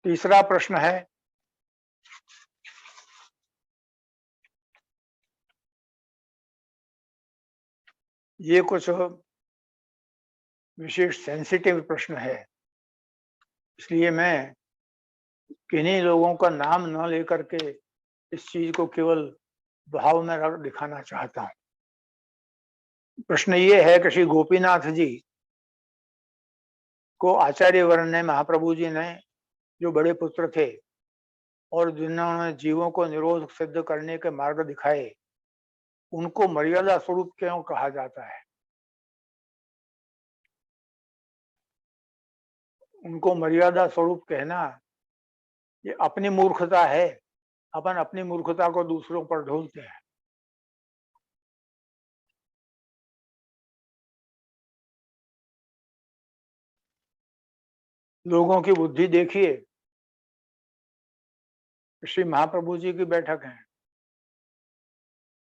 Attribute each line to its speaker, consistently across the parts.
Speaker 1: तीसरा प्रश्न है, ये कुछ विशेष सेंसिटिव प्रश्न है, इसलिए मैं किन्हीं लोगों का नाम न लेकर के इस चीज को केवल भाव में रख दिखाना चाहता हूं। प्रश्न ये है कि श्री गोपीनाथ जी को आचार्य वर्ण ने, महाप्रभु जी ने, जो बड़े पुत्र थे और जिन्होंने जीवों को निरोध सिद्ध करने के मार्ग दिखाए, उनको मर्यादा स्वरूप क्यों कहा जाता है? उनको मर्यादा स्वरूप कहना ये अपनी मूर्खता है। अपन अपनी मूर्खता को दूसरों पर ढोलते हैं। लोगों की बुद्धि देखिए, श्री महाप्रभु जी की बैठक है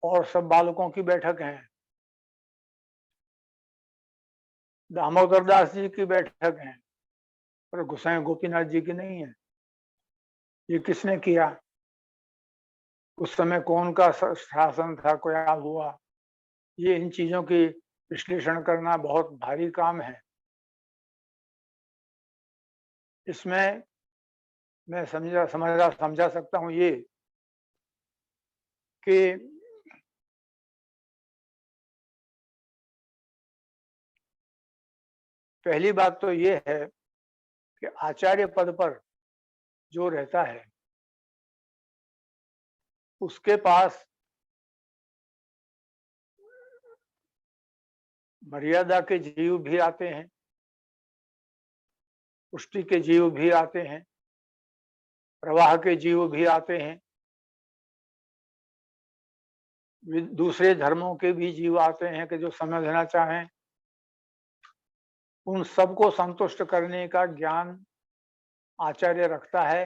Speaker 1: और सब बालकों की बैठक है, दामोदर दास जी की बैठक है, पर गोसाई गोपीनाथ जी की नहीं है। ये किसने किया? उस समय कौन का शासन था, क्या हुआ? ये इन चीजों की विश्लेषण करना बहुत भारी काम है। इसमें मैं समझा सकता हूं ये कि पहली बात तो ये है कि आचार्य पद पर जो रहता है उसके पास मर्यादा के जीव भी आते हैं, पुष्टि के जीव भी आते हैं, प्रवाह के जीव भी आते हैं, दूसरे धर्मों के भी जीव आते हैं कि जो समझना चाहें। उन सबको संतुष्ट करने का ज्ञान आचार्य रखता है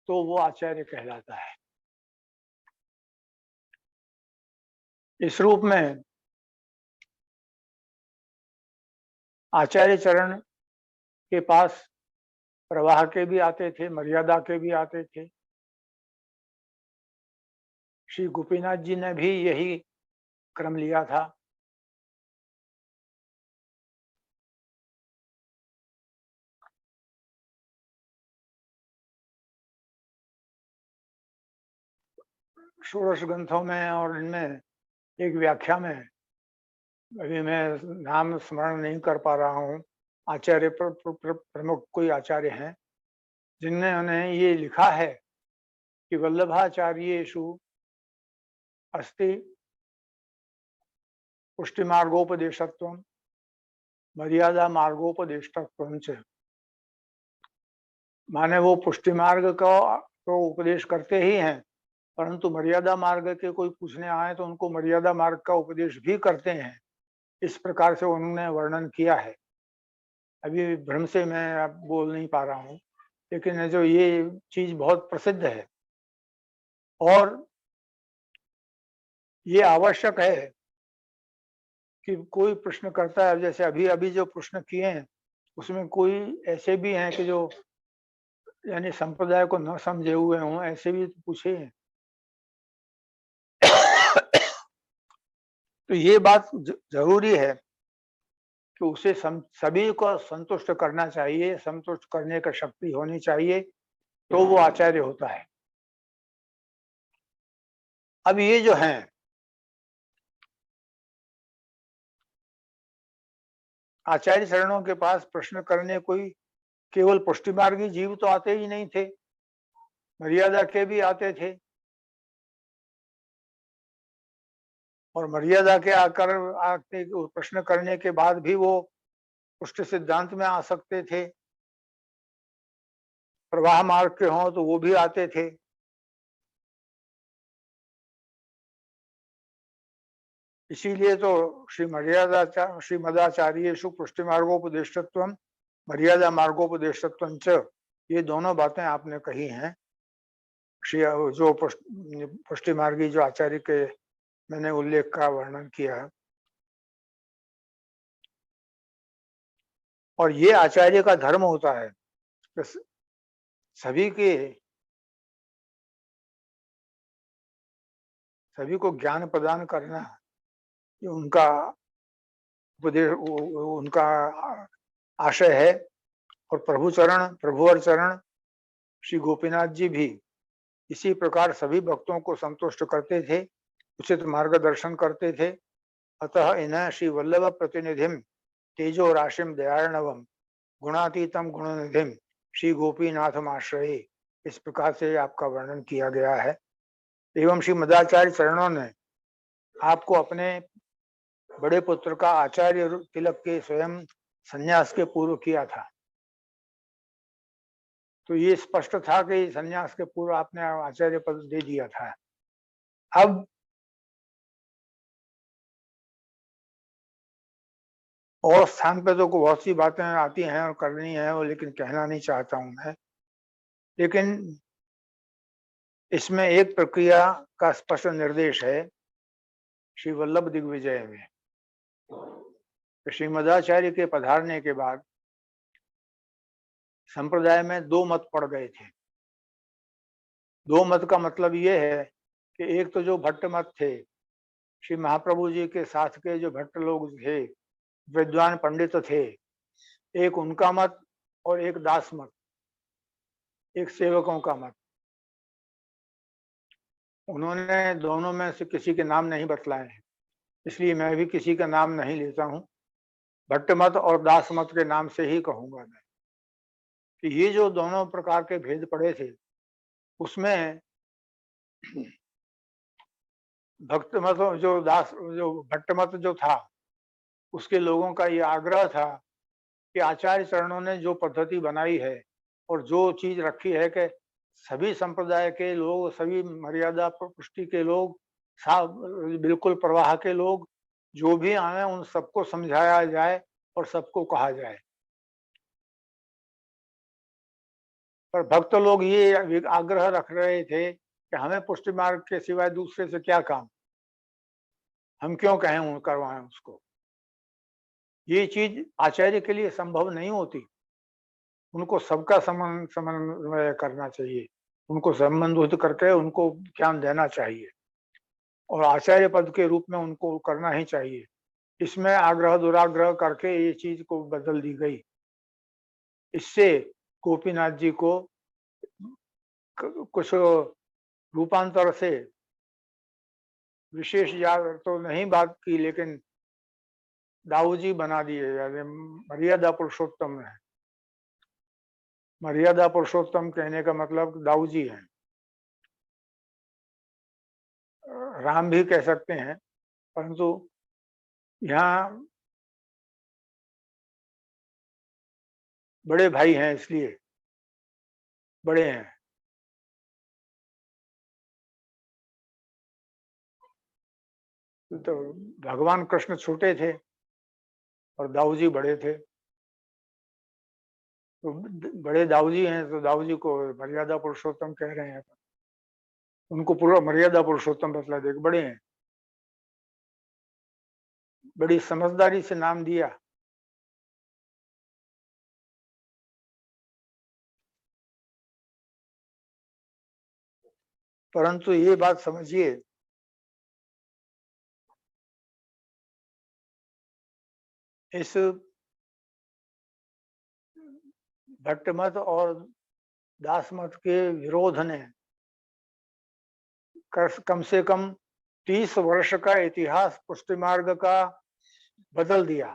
Speaker 1: तो वो आचार्य कहलाता है। इस रूप में आचार्य चरण के पास प्रवाह के भी आते थे, मर्यादा के भी आते थे। श्री गोपीनाथ जी ने भी यही क्रम लिया था। षोडश ग्रंथों में और इनमें एक व्याख्या में, अभी मैं नाम स्मरण नहीं कर पा रहा हूँ, आचार्य प्रमुख कोई आचार्य हैं जिन्होंने ये लिखा है कि वल्लभाचार्येषु अस्ति पुष्टि मार्गोपदेशत्वम मर्यादा मार्गोपदेशत्वम च। माने वो पुष्टि मार्ग का तो उपदेश करते ही हैं, परंतु मर्यादा मार्ग के कोई पूछने आए तो उनको मर्यादा मार्ग का उपदेश भी करते हैं। इस प्रकार से उन्होंने वर्णन किया है। अभी भ्रम से मैं अब बोल नहीं पा रहा हूँ, लेकिन जो ये चीज बहुत प्रसिद्ध है और ये आवश्यक है कि कोई प्रश्न करता है, जैसे अभी अभी जो प्रश्न किए हैं उसमें कोई ऐसे भी हैं कि जो यानी संप्रदाय को न समझे हुए हों, ऐसे भी पूछे हैं। तो ये बात जरूरी है कि उसे सभी को संतुष्ट करना चाहिए, संतुष्ट करने का शक्ति होनी चाहिए, तो वो आचार्य होता है। अब ये जो हैं आचार्य चरणों के पास प्रश्न करने कोई केवल पुष्टि मार्गी जीव तो आते ही नहीं थे, मर्यादा के भी आते थे, और मर्यादा के आकर आके प्रश्न करने के बाद भी वो पुष्टि सिद्धांत में आ सकते थे। प्रवाह मार्ग के हों तो वो भी आते थे। इसीलिए तो श्रीमदाचार्येषु पुष्टि मार्गोपदेशत्वम मर्यादा मार्गोपदेशत्वम च, ये दोनों बातें आपने कही हैं। श्री जो पुष्टि मार्गी जो आचार्य के मैंने उल्लेख का वर्णन किया है, और ये आचार्य का धर्म होता है सभी को ज्ञान प्रदान करना ये उनका उपदेश, उनका आशय है। और प्रभु और चरण श्री गोपीनाथ जी भी इसी प्रकार सभी भक्तों को संतुष्ट करते थे, उचित मार्गदर्शन करते थे। अतः इन्हें श्री वल्लभ प्रतिनिधिम तेजो राशिम दयार्णवम गुणातीतम गुणनिधिम श्री गोपीनाथम आश्रये, इस प्रकार से आपका वर्णन किया गया है। एवं श्री मदाचार्य चरणों ने आपको अपने बड़े पुत्र का आचार्य तिलक के स्वयं संन्यास के पूर्व किया था। तो ये स्पष्ट था कि संन्यास के पूर्व आपने आचार्य पद दे दिया था। अब और स्थान पे तो बहुत सी बातें आती हैं और करनी है, और लेकिन कहना नहीं चाहता हूं मैं। लेकिन इसमें एक प्रक्रिया का स्पष्ट निर्देश है श्री वल्लभ दिग्विजय में। श्रीमदाचार्य के पधारने के बाद संप्रदाय में दो मत पड़ गए थे। दो मत का मतलब ये है कि एक तो जो भट्ट मत थे, श्री महाप्रभु जी के साथ के जो भट्ट लोग थे, विद्वान पंडित थे, एक उनका मत और एक दास मत, एक सेवकों का मत। उन्होंने दोनों में से किसी के नाम नहीं बतलाए हैं, इसलिए मैं भी किसी का नाम नहीं लेता हूं। भट्ट मत और दास मत के नाम से ही कहूंगा मैं कि ये जो दोनों प्रकार के भेद पड़े थे, उसमें भक्त मत जो भट्ट मत जो था, उसके लोगों का ये आग्रह था कि आचार्य चरणों ने जो पद्धति बनाई है और जो चीज रखी है कि सभी संप्रदाय के लोग, सभी मर्यादा पुष्टि के लोग, बिल्कुल प्रवाह के लोग जो भी आए उन सबको समझाया जाए और सबको कहा जाए। पर भक्त लोग ये आग्रह रख रहे थे कि हमें पुष्टि मार्ग के सिवाय दूसरे से क्या काम, हम क्यों कहें करवाएं उसको। ये चीज आचार्य के लिए संभव नहीं होती। उनको सबका समन्वय करना चाहिए, उनको संबंधित करके उनको ज्ञान देना चाहिए और आचार्य पद के रूप में उनको करना ही चाहिए। इसमें आग्रह दुराग्रह करके ये चीज को बदल दी गई। इससे गोपीनाथ जी को कुछ रूपांतर से विशेष याद तो नहीं बात की, लेकिन दाऊजी बना दिए, मर्यादा पुरुषोत्तम है। मर्यादा पुरुषोत्तम कहने का मतलब दाऊजी है। राम भी कह सकते हैं, परंतु यहाँ बड़े भाई हैं इसलिए बड़े हैं। तो भगवान कृष्ण छोटे थे और दाऊजी बड़े थे, तो बड़े दाऊजी हैं तो दाऊजी को मर्यादा पुरुषोत्तम कह रहे हैं। उनको पूरा मर्यादा पुरुषोत्तम बतला दे, बड़े हैं, बड़ी समझदारी से नाम दिया। परंतु ये बात समझिए, इस भट्ट मत और दास मत के विरोध ने कम से कम 30 वर्ष का इतिहास पुष्टि मार्ग का बदल दिया।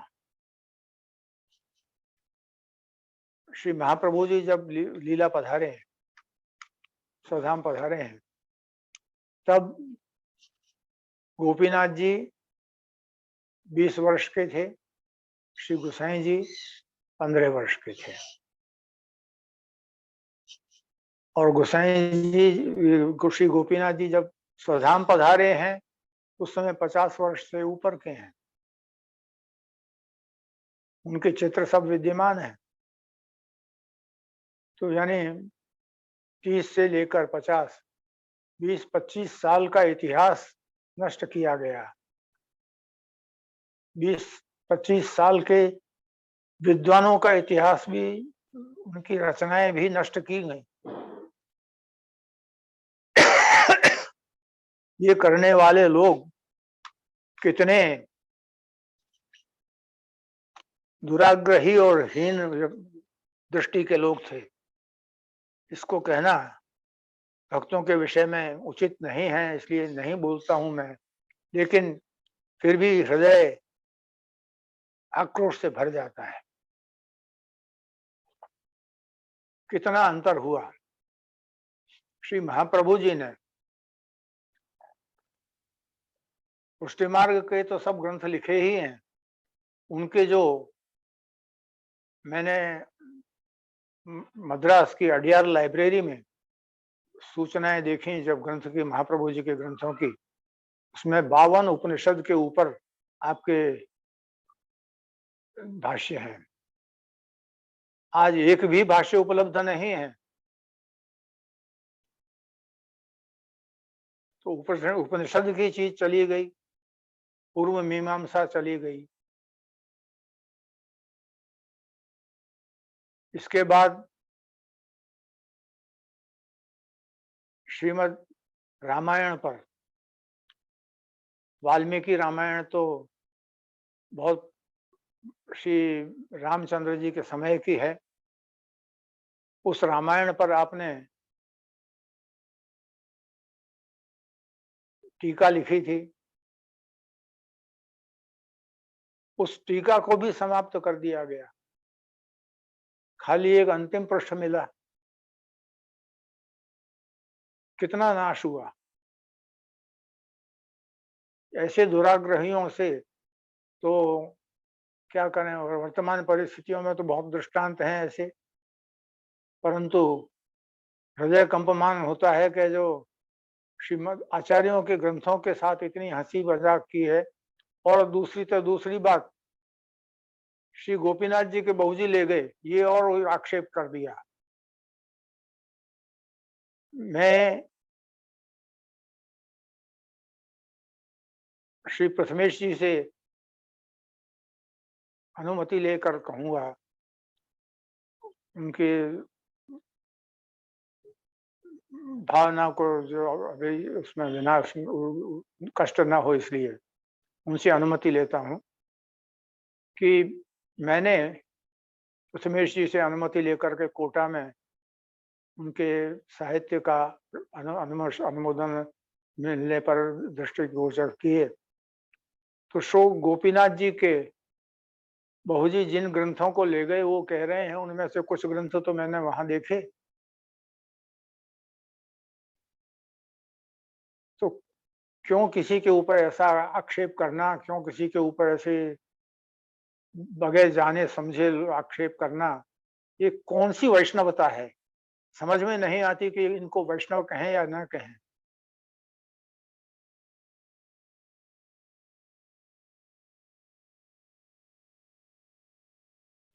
Speaker 1: श्री महाप्रभु जी जब लीला पधारे हैं, स्वधाम पधारे हैं, तब गोपीनाथ जी 20 वर्ष के थे, श्री गोसाई जी 15 वर्ष के थे। और गोसाई जी, श्री गोपीनाथ जी जब स्वधाम पधारे हैं उस समय 50 वर्ष से ऊपर के हैं। उनके चित्र सब विद्यमान है। तो यानी 30 से लेकर 50, 20-25 साल का इतिहास नष्ट किया गया। 20-25 साल के विद्वानों का इतिहास भी उनकी रचनाएं भी नष्ट की गई। ये करने वाले लोग कितने दुराग्रही और हीन दृष्टि के लोग थे, इसको कहना भक्तों के विषय में उचित नहीं है, इसलिए नहीं बोलता हूं मैं। लेकिन फिर भी हृदय आक्रोश से भर जाता है। कितना अंतर हुआ। श्री महाप्रभु जी ने पुष्टि मार्ग के तो सब ग्रंथ लिखे ही हैं। उनके जो मैंने मद्रास की अडियार लाइब्रेरी में सूचनाएं देखी जब ग्रंथ की, महाप्रभु जी के ग्रंथों की, उसमें 52 उपनिषद के ऊपर आपके भाष्य हैं। आज एक भी भाष्य उपलब्ध नहीं है। तो उपनिषद की चीज चली गई, पूर्व मीमांसा चली गई। इसके बाद श्रीमद् रामायण पर, वाल्मीकि रामायण तो बहुत श्री रामचंद्र जी के समय की है। उस रामायण पर आपने टीका लिखी थी, उस टीका को भी समाप्त कर दिया गया। खाली एक अंतिम पृष्ठ मिला। कितना नाश हुआ। ऐसे दुराग्रहियों से तो क्या करें, और वर्तमान परिस्थितियों में तो बहुत दृष्टांत हैं ऐसे। परंतु हृदय कंपमान होता है कि जो श्रीमद आचार्यों के ग्रंथों के साथ इतनी हंसी मजाक की है। और दूसरी बात, श्री गोपीनाथ जी के बहूजी ले गए, ये और आक्षेप कर दिया। मैं श्री प्रथमेश जी से अनुमति लेकर कहूंगा, उनके भावना को जो अभी उसमें विनाश कष्ट ना हो, इसलिए उनसे अनुमति लेता हूं कि मैंने प्रथमेश जी से अनुमति लेकर के कोटा में उनके साहित्य का अनुमोदन मिलने पर दृष्टिगोचर किए। तो शो गोपीनाथ जी के बहूजी जिन ग्रंथों को ले गए, वो कह रहे हैं उनमें से कुछ ग्रंथ तो मैंने वहां देखे। तो क्यों किसी के ऊपर ऐसा आक्षेप करना, क्यों किसी के ऊपर ऐसे बगैर जाने समझे आक्षेप करना, ये कौन सी वैष्णवता है। समझ में नहीं आती कि इनको वैष्णव कहें या ना कहें।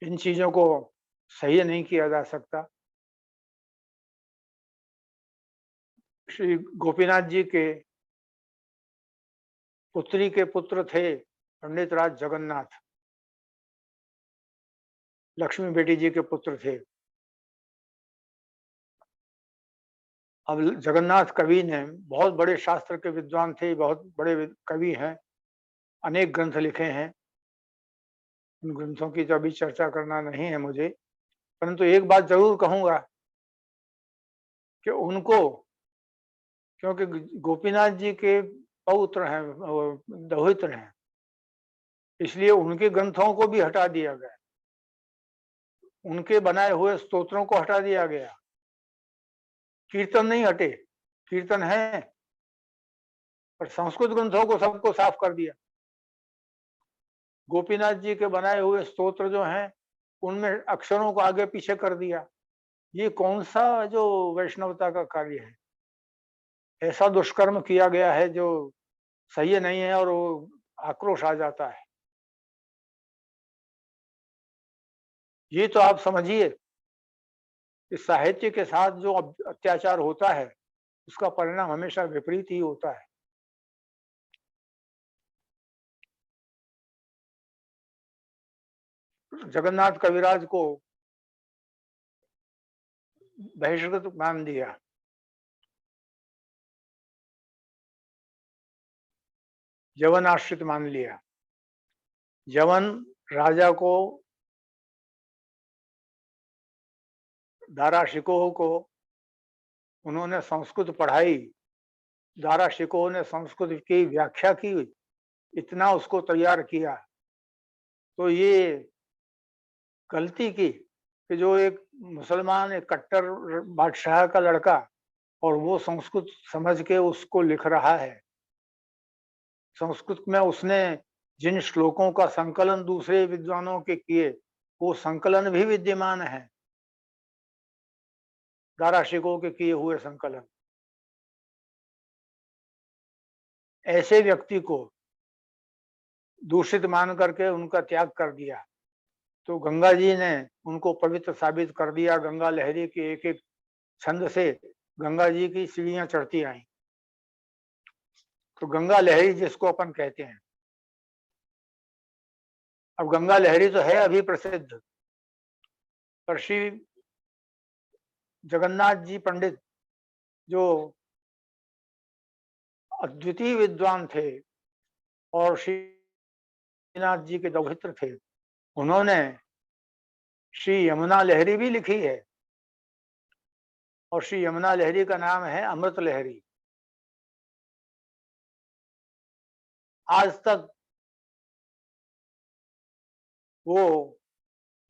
Speaker 1: इन चीजों को सही नहीं किया जा सकता। श्री गोपीनाथ जी के पुत्री के पुत्र थे पंडित राज जगन्नाथ, लक्ष्मी बेटी जी के पुत्र थे। अब जगन्नाथ कवि ने, बहुत बड़े शास्त्र के विद्वान थे, बहुत बड़े कवि हैं, अनेक ग्रंथ लिखे हैं। उन ग्रंथों की तो अभी चर्चा करना नहीं है मुझे। परंतु एक बात जरूर कहूंगा कि उनको, क्योंकि गोपीनाथ जी के पौत्र हैं, दौहित्र हैं, इसलिए उनके ग्रंथों को भी हटा दिया गया। उनके बनाए हुए स्तोत्रों को हटा दिया गया। कीर्तन नहीं हटे, कीर्तन है, पर संस्कृत ग्रंथों को सबको साफ कर दिया। गोपीनाथ जी के बनाए हुए स्तोत्र जो हैं, उनमें अक्षरों को आगे पीछे कर दिया। ये कौन सा जो वैष्णवता का कार्य है। ऐसा दुष्कर्म किया गया है जो सही नहीं है, और वो आक्रोश आ जाता है। ये तो आप समझिए कि साहित्य के साथ जो अत्याचार होता है, उसका परिणाम हमेशा विपरीत ही होता है। जगन्नाथ कविराज को बहिष्कृत मान दिया। यवन आश्रित मान लिया। यवन राजा को, दारा शिकोह को उन्होंने संस्कृत पढ़ाई, दारा शिकोह ने संस्कृत की व्याख्या की, इतना उसको तैयार किया, तो ये गलती की कि जो एक मुसलमान, एक कट्टर बादशाह का लड़का, और वो संस्कृत समझ के उसको लिख रहा है। संस्कृत में उसने जिन श्लोकों का संकलन दूसरे विद्वानों के किए, वो संकलन भी विद्यमान है, दारा शिकोह के किए हुए संकलन। ऐसे व्यक्ति को दूषित मान करके उनका त्याग कर दिया, तो गंगा जी ने उनको पवित्र साबित कर दिया। गंगा लहरी के एक एक छंद से गंगा जी की सीढ़ियां चढ़ती आई। तो गंगा लहरी जिसको अपन कहते हैं, अब गंगा लहरी तो है अभी प्रसिद्ध, पर श्री जगन्नाथ जी पंडित जो अद्वितीय विद्वान थे और श्रीनाथ जी के दौहित्र थे, उन्होंने श्री यमुना लहरी भी लिखी है, और श्री यमुना लहरी का नाम है अमृत लहरी। आज तक वो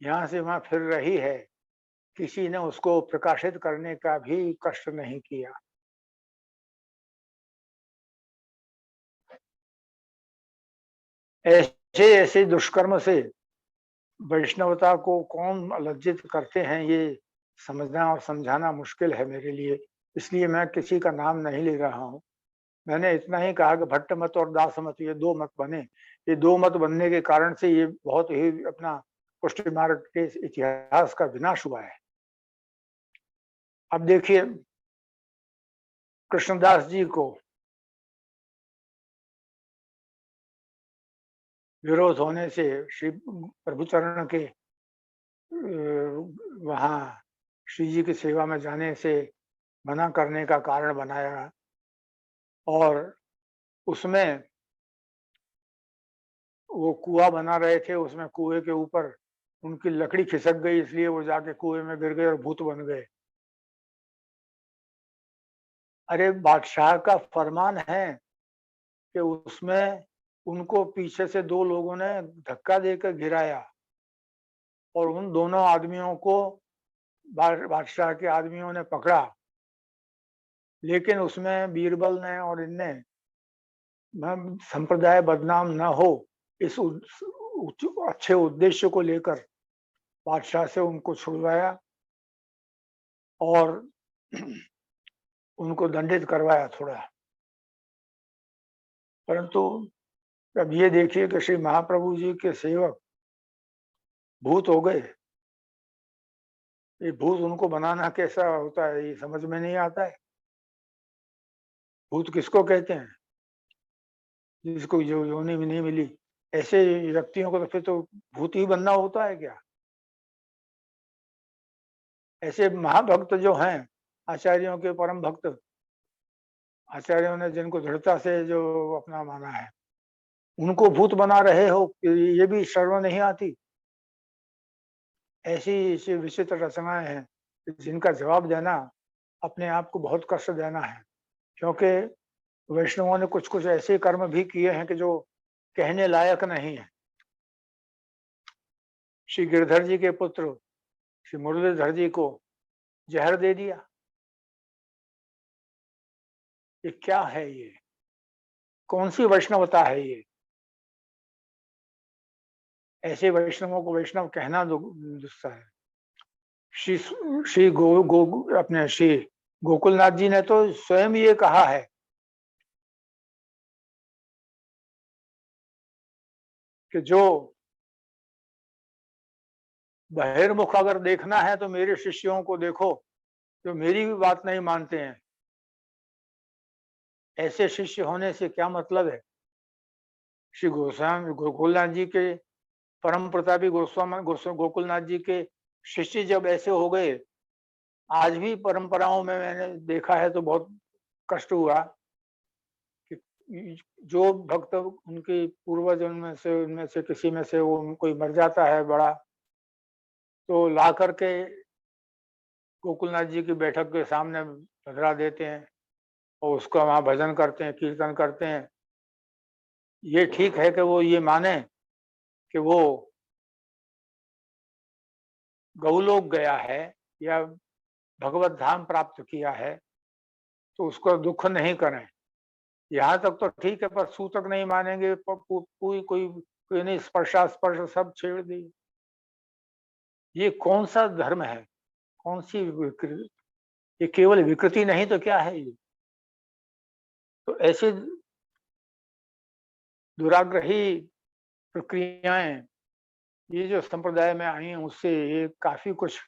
Speaker 1: यहां से वहां फिर रही है, किसी ने उसको प्रकाशित करने का भी कष्ट नहीं किया। ऐसे ऐसे दुष्कर्म से वैष्णवता को कौन लज्जित करते हैं, ये समझना और समझाना मुश्किल है मेरे लिए, इसलिए मैं किसी का नाम नहीं ले रहा हूं। मैंने इतना ही कहा कि भट्ट मत और दास मत, ये दो मत बने। ये दो मत बनने के कारण से ये बहुत ही अपना पुष्टि मार्ग के इतिहास का विनाश हुआ है। अब देखिए, कृष्णदास जी को विरोध होने से श्री प्रभुचरण के वहां श्री जी की सेवा में जाने से मना करने का कारण बनाया, और उसमें वो कुआं बना रहे थे, उसमें कुएं के ऊपर उनकी लकड़ी खिसक गई, इसलिए वो जाके कुएं में गिर गए और भूत बन गए। अरे बादशाह का फरमान है कि उसमें उनको पीछे से दो लोगों ने धक्का देकर गिराया, और उन दोनों आदमियों को बादशाह के आदमियों ने पकड़ा, लेकिन उसमें बीरबल ने और इनने संप्रदाय बदनाम न हो, इस अच्छे उद्देश्य को लेकर बादशाह से उनको छुड़वाया और उनको दंडित करवाया थोड़ा। परंतु अब ये देखिए कि श्री महाप्रभु जी के सेवक भूत हो गए। ये भूत उनको बनाना कैसा होता है, ये समझ में नहीं आता है। भूत किसको कहते हैं? जिसको जो योनि भी नहीं मिली, ऐसे व्यक्तियों को तो फिर तो भूत ही बनना होता है क्या? ऐसे महाभक्त जो हैं, आचार्यों के परम भक्त, आचार्यों ने जिनको दृढ़ता से जो अपना माना है, उनको भूत बना रहे हो, ये भी शर्म नहीं आती? ऐसी ऐसी विचित्र रचनाएं हैं जिनका जवाब देना अपने आप को बहुत कष्ट देना है, क्योंकि वैष्णवों ने कुछ कुछ ऐसे कर्म भी किए हैं कि जो कहने लायक नहीं है। श्री गिरधर जी के पुत्र श्री मुरलीधर जी को जहर दे दिया। ये क्या है? ये कौन सी वैष्णवता है? ये ऐसे वैष्णवों को वैष्णव कहना दुस्सा है। श्री श्री अपने श्री गोकुलनाथ जी ने तो स्वयं ये कहा है कि जो बहिर्मुख अगर देखना है तो मेरे शिष्यों को देखो, जो मेरी भी बात नहीं मानते हैं। ऐसे शिष्य होने से क्या मतलब है? श्री गोस्वामी गोकुलनाथ जी के परम प्रतापी गोकुलनाथ जी के शिष्य जब ऐसे हो गए, आज भी परंपराओं में मैंने देखा है तो बहुत कष्ट हुआ कि जो भक्त उनके पूर्व जन्म में से उनमें से किसी में से वो कोई मर जाता है बड़ा, तो ला करके गोकुलनाथ जी की बैठक के सामने पधरा देते हैं और उसका वहाँ भजन करते हैं, कीर्तन करते हैं। ये ठीक है कि वो ये माने कि वो गौलोक गया है या भगवत धाम प्राप्त किया है, तो उसको दुख नहीं करें। यहाँ तक तो ठीक है, पर सूतक नहीं मानेंगे, कोई कोई कोई नहीं, स्पर्शास्पर्श सब छेड़ दी। ये कौन सा धर्म है? कौन सी विकृति? ये केवल विकृति नहीं तो क्या है ये? तो ऐसे दुराग्रही प्रक्रियाएं ये जो संप्रदाय में आई हैं उससे ये काफी कुछ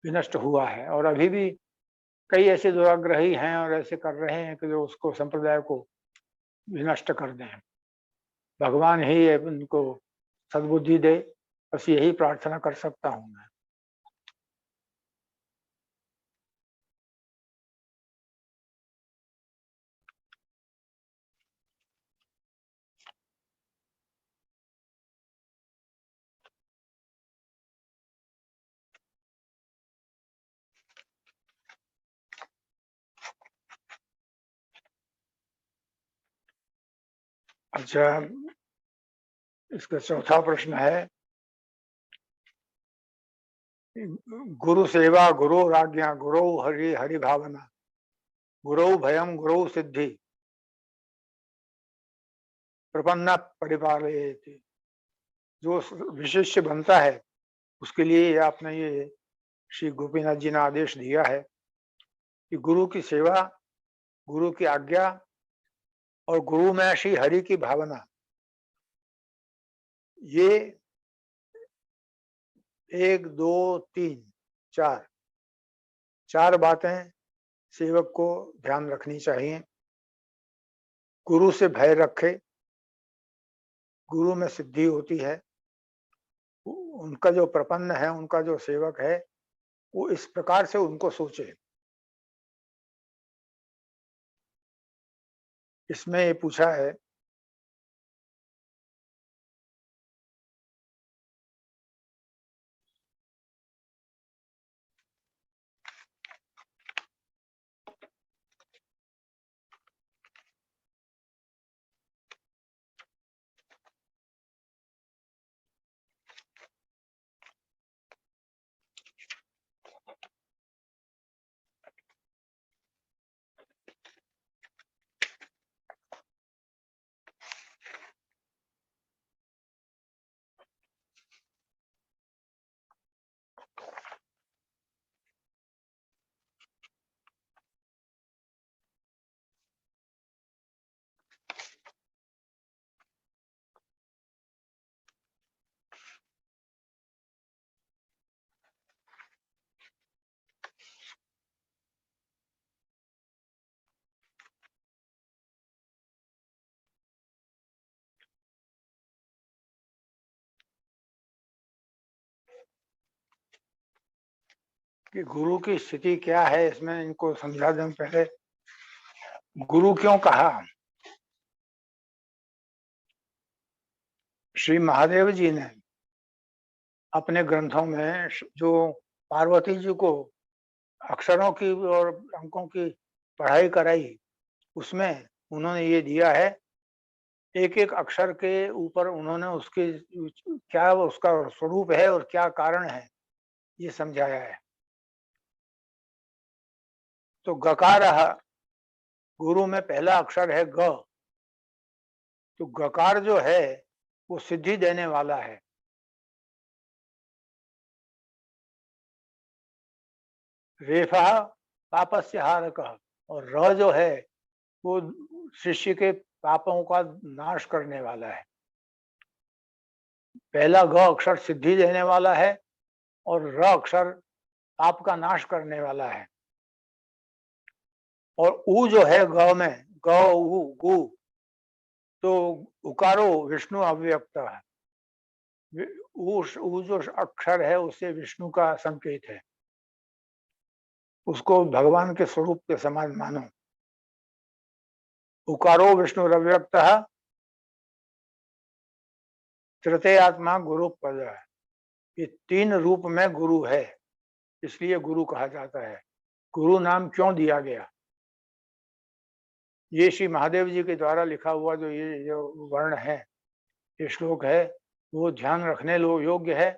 Speaker 1: विनष्ट हुआ है, और अभी भी कई ऐसे दुराग्रही हैं और ऐसे कर रहे हैं कि जो उसको संप्रदाय को विनष्ट कर दें। भगवान ही उनको सद्बुद्धि दे, बस यही प्रार्थना कर सकता हूँ मैं। अच्छा, इसका चौथा प्रश्न है, गुरु सेवा, गुरु राज्ञा, गुरु हरि हरि भावना, गुरु भयम, गुरु सिद्धि, प्रपन्ना परिपालयेति। जो विशिष्य बनता है उसके लिए आपने ये श्री गोपीनाथ जी ने आदेश दिया है कि गुरु की सेवा, गुरु की आज्ञा और गुरु में श्री हरि की भावना, ये 1 2 3 4 4 बातें सेवक को ध्यान रखनी चाहिए। गुरु से भय रखे, गुरु में सिद्धि होती है। उनका जो प्रपन्न है, उनका जो सेवक है, वो इस प्रकार से उनको सोचे। इसमें ये पूछा है कि गुरु की स्थिति क्या है। इसमें इनको समझा दें पहले, गुरु क्यों कहा। श्री महादेव जी ने अपने ग्रंथों में जो पार्वती जी को अक्षरों की और अंकों की पढ़ाई कराई, उसमें उन्होंने ये दिया है, एक एक अक्षर के ऊपर उन्होंने उसके क्या उसका स्वरूप है और क्या कारण है, ये समझाया है। तो गकार, गुरु में पहला अक्षर है ग, तो गकार जो है वो सिद्धि देने वाला है। रेफा पापस्य हारक, और र जो है वो शिष्य के पापों का नाश करने वाला है। पहला ग अक्षर सिद्धि देने वाला है और र अक्षर पाप का नाश करने वाला है। और उ जो है ग में, ग उ गु, तो उकारो विष्णु अव्यक्त है। उ जो अक्षर है उससे विष्णु का संकेत है। उसको भगवान के स्वरूप के समान मानो। उकारो विष्णुरव्यक्तः तृतीयात्मा गुरु पद है। ये 3 रूप में गुरु है, इसलिए गुरु कहा जाता है। गुरु नाम क्यों दिया गया? ये श्री महादेव जी के द्वारा लिखा हुआ ये जो वर्ण है, ये श्लोक है, वो ध्यान रखने योग्य है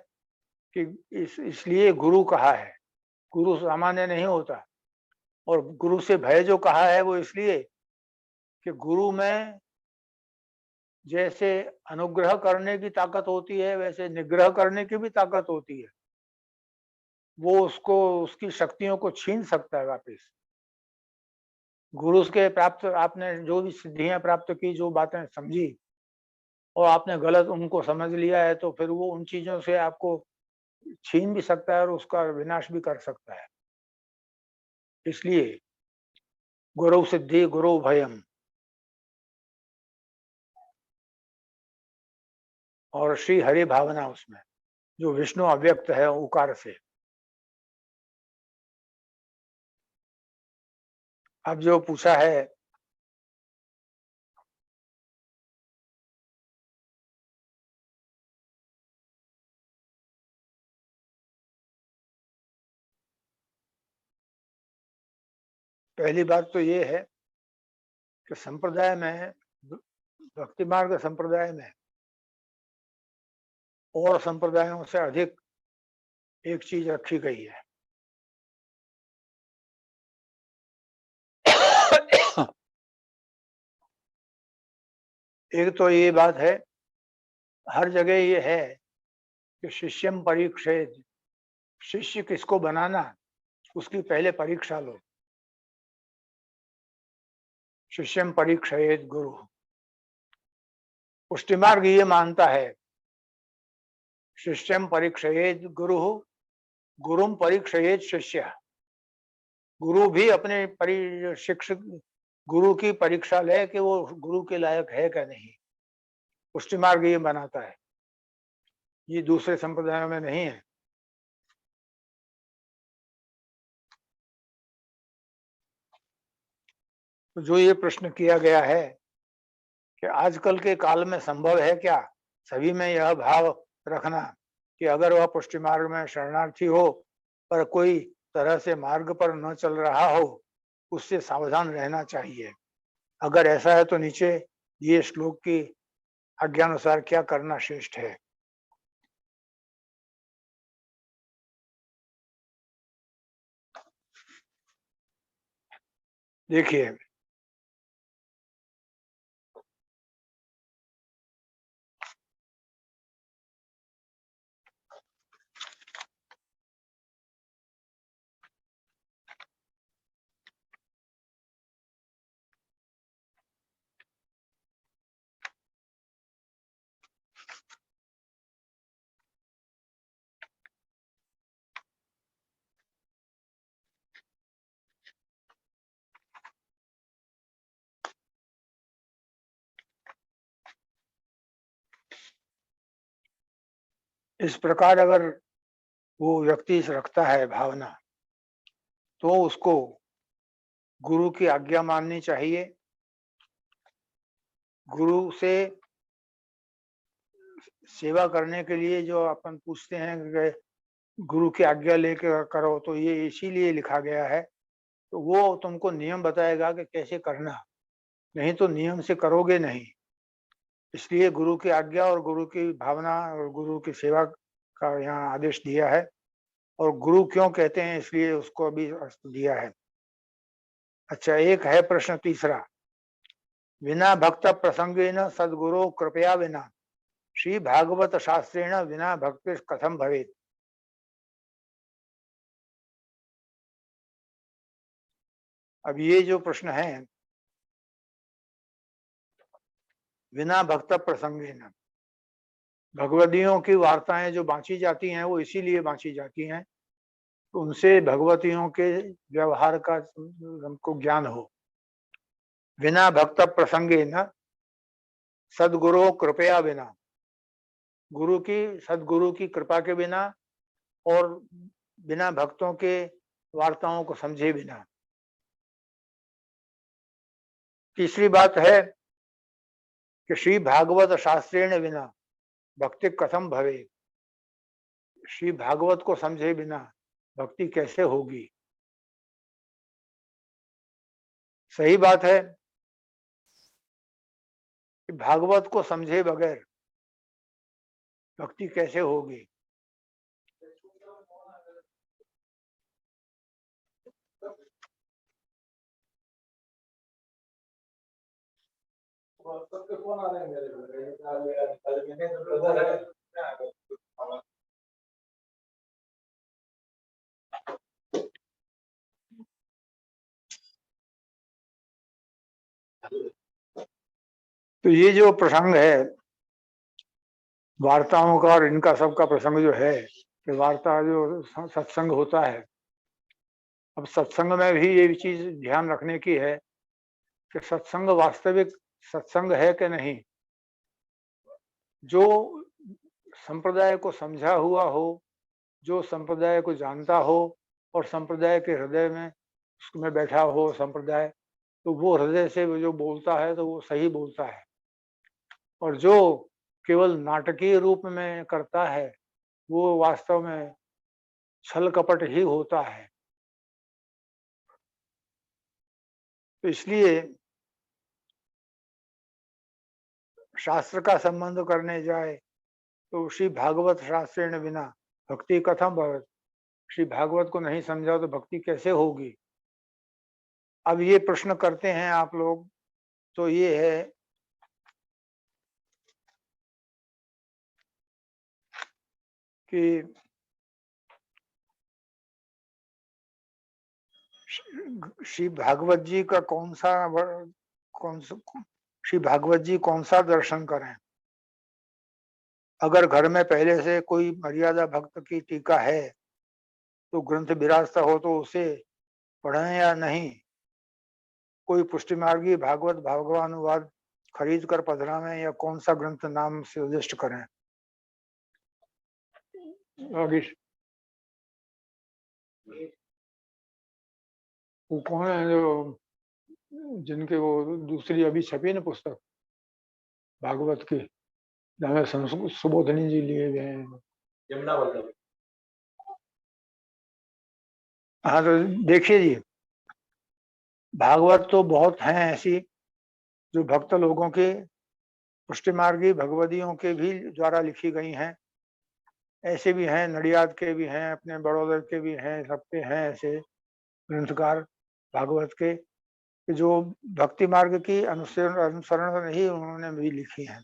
Speaker 1: कि इसलिए गुरु कहा है। गुरु सामान्य नहीं होता। और गुरु से भय जो कहा है वो इसलिए कि गुरु में जैसे अनुग्रह करने की ताकत होती है, वैसे निग्रह करने की भी ताकत होती है। वो उसको, उसकी शक्तियों को छीन सकता है वापिस। गुरु के प्राप्त आपने जो भी सिद्धियां प्राप्त की, जो बातें समझी और आपने गलत उनको समझ लिया है, तो फिर वो उन चीजों से आपको छीन भी सकता है और उसका विनाश भी कर सकता है। इसलिए गुरु सिद्धि गुरु भयम, और श्री हरि भावना उसमें, जो विष्णु अव्यक्त है उकार से। अब जो पूछा है, पहली बात तो ये है कि संप्रदाय में, भक्ति मार्ग संप्रदाय में और संप्रदायों से अधिक एक चीज रखी गई है। एक तो ये बात है, हर जगह ये है कि शिष्यम परीक्षेत, शिष्य किसको बनाना उसकी पहले परीक्षा लो। शिष्यम परीक्षेत गुरु। पुष्टि मार्ग ये मानता है, शिष्यम परीक्षेत गुरु, गुरुम परीक्षेत शिष्य। गुरु भी अपने शिक्षक गुरु की परीक्षा ले कि वो गुरु के लायक है क्या नहीं। पुष्टि मार्ग ये बनाता है, ये दूसरे संप्रदायों में नहीं है। तो जो ये प्रश्न किया गया है कि आजकल के काल में संभव है क्या सभी में यह भाव रखना कि अगर वह पुष्टि मार्ग में शरणार्थी हो पर कोई तरह से मार्ग पर न चल रहा हो, उससे सावधान रहना चाहिए। अगर ऐसा है तो नीचे ये श्लोक की आज्ञानुसार क्या करना श्रेष्ठ है। देखिए, इस प्रकार अगर वो व्यक्ति रखता है भावना, तो उसको गुरु की आज्ञा माननी चाहिए। गुरु से सेवा करने के लिए जो अपन पूछते हैं कि गुरु की आज्ञा लेकर करो, तो ये इसीलिए लिखा गया है। तो वो तुमको नियम बताएगा कि कैसे करना, नहीं तो नियम से करोगे नहीं। इसलिए गुरु की आज्ञा और गुरु की भावना और गुरु की सेवा का यहाँ आदेश दिया है। और गुरु क्यों कहते हैं इसलिए उसको अभी अर्थ दिया है। अच्छा, एक है प्रश्न तीसरा, विना भक्त प्रसंगेन सद्गुरु कृपया विना श्री भागवत शास्त्रेण विना भक्ति कथम भवेत। अब ये जो प्रश्न है, बिना भक्त प्रसंगेन, भगवतियों की वार्ताएं जो बांची जाती हैं वो इसीलिए बांची जाती हैं तो उनसे भगवतियों के व्यवहार का हमको ज्ञान हो। बिना भक्त प्रसंगेन सदगुरु कृपया बिना, सदगुरु की कृपा के बिना और बिना भक्तों के वार्ताओं को समझे बिना। तीसरी बात है कि श्री भागवत शास्त्रेण बिना भक्ति कथम भवे। श्री भागवत को समझे बिना भक्ति कैसे होगी। सही बात है कि भागवत को समझे बगैर भक्ति कैसे होगी। तो ये जो प्रसंग है वार्ताओं का और इनका सबका प्रसंग जो है कि वार्ता जो सत्संग होता है, अब सत्संग में भी ये चीज ध्यान रखने की है कि सत्संग वास्तविक सत्संग है कि नहीं। जो संप्रदाय को समझा हुआ हो, जो संप्रदाय को जानता हो और संप्रदाय के हृदय में उसमें बैठा हो संप्रदाय, तो वो हृदय से वो जो बोलता है तो वो सही बोलता है। और जो केवल नाटकीय रूप में करता है वो वास्तव में छल कपट ही होता है। तो इसलिए शास्त्र का संबंध करने जाए तो श्री भागवत शास्त्रेण बिना भक्ति कथम भवत। श्री भागवत को नहीं समझा तो भक्ति कैसे होगी। अब ये प्रश्न करते हैं आप लोग, तो ये है कि श्री भागवत जी का श्री भागवत जी कौन सा दर्शन करें। अगर घर में पहले से कोई मर्यादा भक्त की टीका है तो ग्रंथ विराजता हो तो उसे पढ़ें या नहीं। कोई पुष्टि मार्गी भागवत भागवानुवाद खरीद कर पधरावें या कौन सा ग्रंथ नाम से निर्दिष्ट करें। वो कौन है जो जिनके वो दूसरी अभी छपी ना पुस्तक भागवत की, जहाँ सुबोधनी जी लिए गए हैं। यमुना वल्लभ। हाँ तो देखिए जी, भागवत तो बहुत हैं ऐसी जो भक्त लोगों के पुष्टि मार्गी भगवदियों के भी द्वारा लिखी गई हैं। ऐसे भी हैं, नडियाद के भी हैं, अपने बड़ौदा के भी हैं, सबके हैं ऐसे ग्रंथकार भागवत के जो भक्ति मार्ग की अनुसरण नहीं उन्होंने भी लिखी हैं।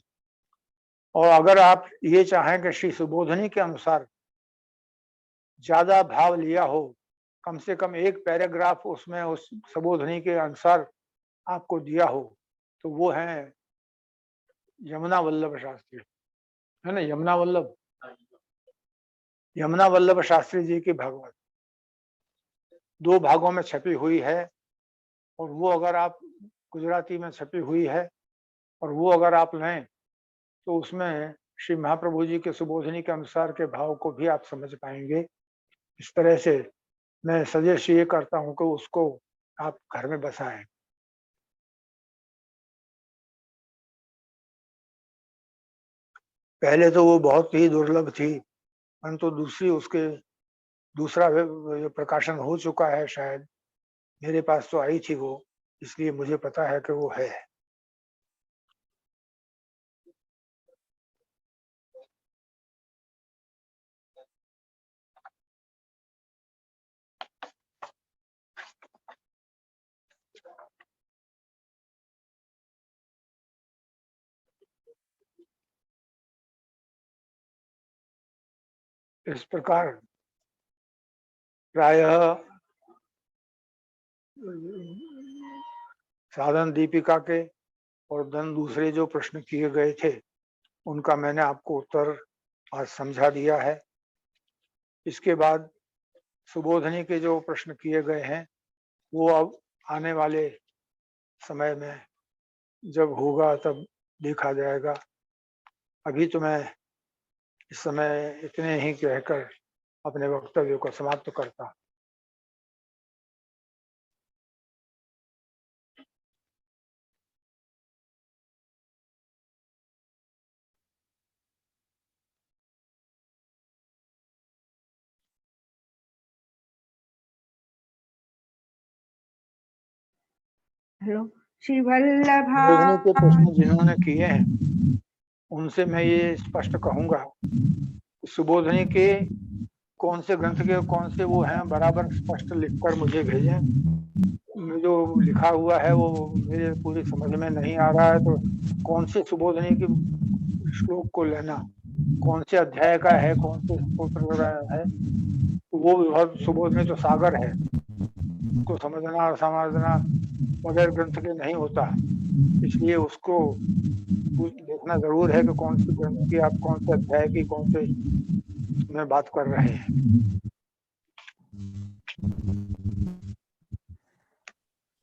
Speaker 1: और अगर आप ये चाहें कि श्री सुबोधनी के अनुसार ज्यादा भाव लिया हो, कम से कम एक पैराग्राफ उसमें उस सुबोधनी के अनुसार आपको दिया हो, तो वो है यमुना वल्लभ शास्त्री, है ना। यमुना वल्लभ शास्त्री जी की भागवत 2 भागों में छपी हुई है। और वो अगर आप गुजराती में छपी हुई है और वो अगर आप लें तो उसमें श्री महाप्रभु जी के सुबोधनी के अनुसार के भाव को भी आप समझ पाएंगे। इस तरह से मैं सजेस्ट ये करता हूं कि उसको आप घर में बसाएं। पहले तो वो बहुत ही दुर्लभ थी, परंतु दूसरा प्रकाशन हो चुका है शायद। मेरे पास तो आई थी वो, इसलिए मुझे पता है कि वो है। इस प्रकार प्रायः साधन दीपिका के और दूसरे जो प्रश्न किए गए थे उनका मैंने आपको उत्तर आज समझा दिया है। इसके बाद सुबोधनी के जो प्रश्न किए गए हैं वो अब आने वाले समय में जब होगा तब देखा जाएगा। अभी तो मैं इस समय इतने ही कहकर अपने वक्तव्य को समाप्त करता।
Speaker 2: हेलो, श्री वल्लभा
Speaker 1: सुबोधनी के प्रश्न जिन्होंने किए हैं उनसे मैं ये स्पष्ट कहूंगा, सुबोधनी के कौन से ग्रंथ के कौन से वो हैं बराबर स्पष्ट लिखकर मुझे भेजें। जो लिखा हुआ है वो मेरे पूरी समझ में नहीं आ रहा है, तो कौन से सुबोधनी के श्लोक को लेना, कौन से अध्याय का है, कौन से स्तोत्र का है, वो विभव सुबोधनी तो सागर है, उसको समझना और समझना बगैर ग्रंथ के नहीं होता। इसलिए उसको देखना जरूर है कि कौन से ग्रंथ की आप कौन से अध्याय की कौन से में बात कर रहे हैं।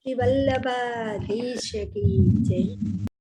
Speaker 3: श्री वल्लभाधीश की जय।